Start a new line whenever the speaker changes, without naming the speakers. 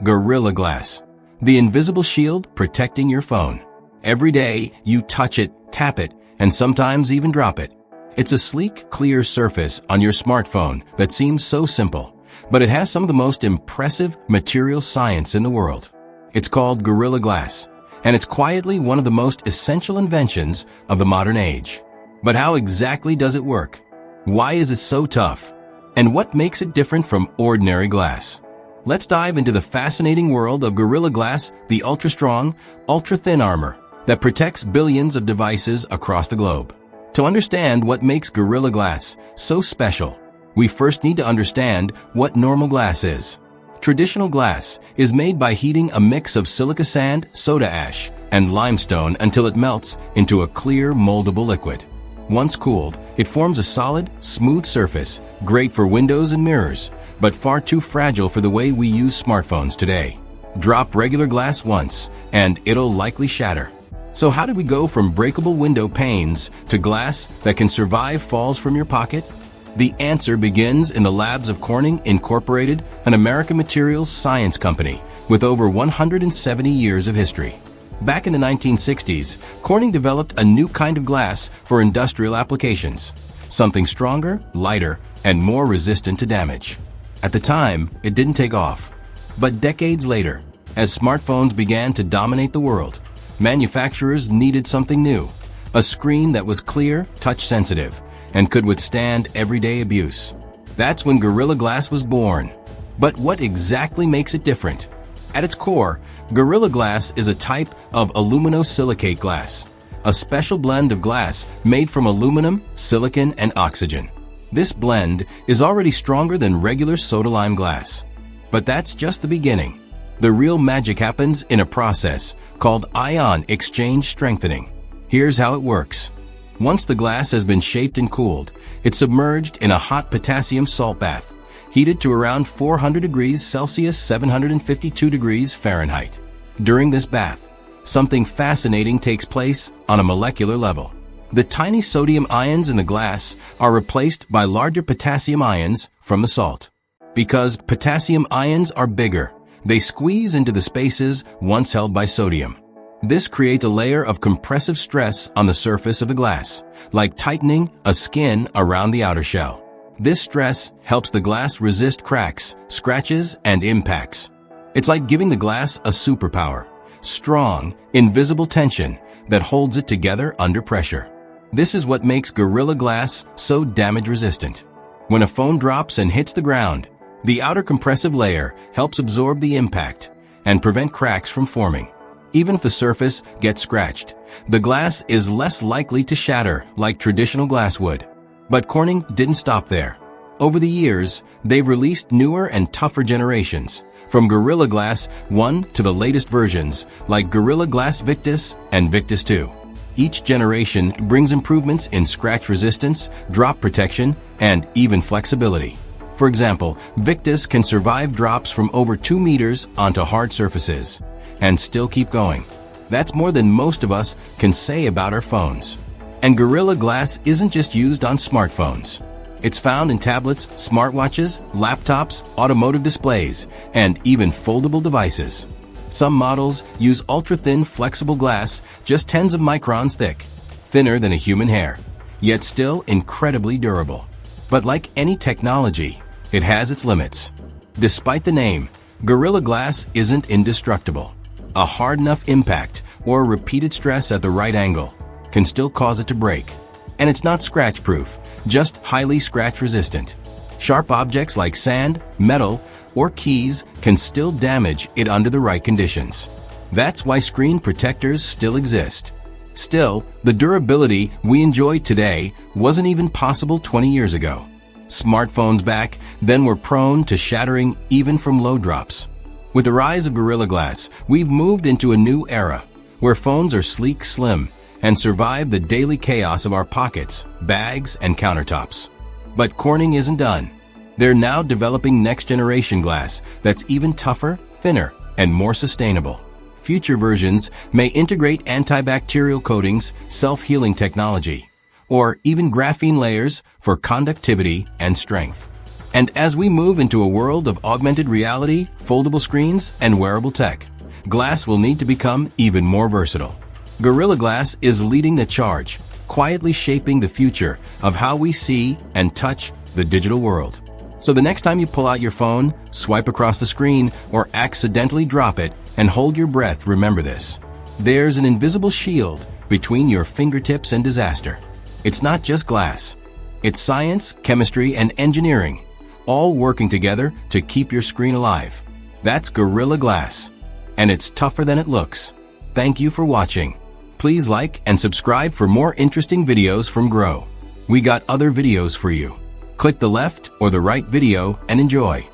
Gorilla Glass, the invisible shield protecting your phone. Every day, you touch it, tap it, and sometimes even drop it. It's a sleek, clear surface on your smartphone that seems so simple, but it has some of the most impressive material science in the world. It's called Gorilla Glass, and it's quietly one of the most essential inventions of the modern age. But how exactly does it work? Why is it so tough? And what makes it different from ordinary glass? Let's dive into the fascinating world of Gorilla Glass, the ultra-strong, ultra-thin armor that protects billions of devices across the globe. To understand what makes Gorilla Glass so special, we first need to understand what normal glass is. Traditional glass is made by heating a mix of silica sand, soda ash, and limestone until it melts into a clear, moldable liquid. Once cooled, it forms a solid, smooth surface, great for windows and mirrors, but far too fragile for the way we use smartphones today. Drop regular glass once, and it'll likely shatter. So how did we go from breakable window panes to glass that can survive falls from your pocket? The answer begins in the labs of Corning Incorporated, an American materials science company with over 170 years of history. Back in the 1960s, Corning developed a new kind of glass for industrial applications, something stronger, lighter, and more resistant to damage. At the time, it didn't take off. But decades later, as smartphones began to dominate the world, manufacturers needed something new, a screen that was clear, touch-sensitive, and could withstand everyday abuse. That's when Gorilla Glass was born. But what exactly makes it different? At its core, Gorilla Glass is a type of aluminosilicate glass, a special blend of glass made from aluminum, silicon, and oxygen. This blend is already stronger than regular soda-lime glass. But that's just the beginning. The real magic happens in a process called ion exchange strengthening. Here's how it works. Once the glass has been shaped and cooled, it's submerged in a hot potassium salt bath, heated to around 400 degrees Celsius, 752 degrees Fahrenheit. During this bath, something fascinating takes place on a molecular level. The tiny sodium ions in the glass are replaced by larger potassium ions from the salt. Because potassium ions are bigger, they squeeze into the spaces once held by sodium. This creates a layer of compressive stress on the surface of the glass, like tightening a skin around the outer shell. This stress helps the glass resist cracks, scratches, and impacts. It's like giving the glass a superpower, strong, invisible tension that holds it together under pressure. This is what makes Gorilla Glass so damage-resistant. When a phone drops and hits the ground, the outer compressive layer helps absorb the impact and prevent cracks from forming. Even if the surface gets scratched, the glass is less likely to shatter like traditional glass would. But Corning didn't stop there. Over the years, they've released newer and tougher generations, from Gorilla Glass 1 to the latest versions like Gorilla Glass Victus and Victus 2. Each generation brings improvements in scratch resistance, drop protection, and even flexibility. For example, Victus can survive drops from over 2 meters onto hard surfaces and still keep going. That's more than most of us can say about our phones. And Gorilla Glass isn't just used on smartphones. It's found in tablets, smartwatches, laptops, automotive displays, and even foldable devices. Some models use ultra-thin flexible glass just tens of microns thick, thinner than a human hair, yet still incredibly durable. But like any technology, it has its limits. Despite the name, Gorilla Glass isn't indestructible. A hard enough impact or repeated stress at the right angle can still cause it to break. And it's not scratch-proof, just highly scratch-resistant. Sharp objects like sand, metal, or keys can still damage it under the right conditions. That's why screen protectors still exist. Still, the durability we enjoy today wasn't even possible 20 years ago. Smartphones back then were prone to shattering even from low drops. With the rise of Gorilla Glass, we've moved into a new era where phones are sleek, slim, and survive the daily chaos of our pockets, bags, and countertops. But Corning isn't done. They're now developing next-generation glass that's even tougher, thinner, and more sustainable. Future versions may integrate antibacterial coatings, self-healing technology, or even graphene layers for conductivity and strength. And as we move into a world of augmented reality, foldable screens, and wearable tech, glass will need to become even more versatile. Gorilla Glass is leading the charge, quietly shaping the future of how we see and touch the digital world. So the next time you pull out your phone, swipe across the screen, or accidentally drop it and hold your breath, remember this. There's an invisible shield between your fingertips and disaster. It's not just glass. It's science, chemistry, and engineering, all working together to keep your screen alive. That's Gorilla Glass, and it's tougher than it looks. Thank you for watching. Please like and subscribe for more interesting videos from Grow. We got other videos for you. Click the left or the right video and enjoy.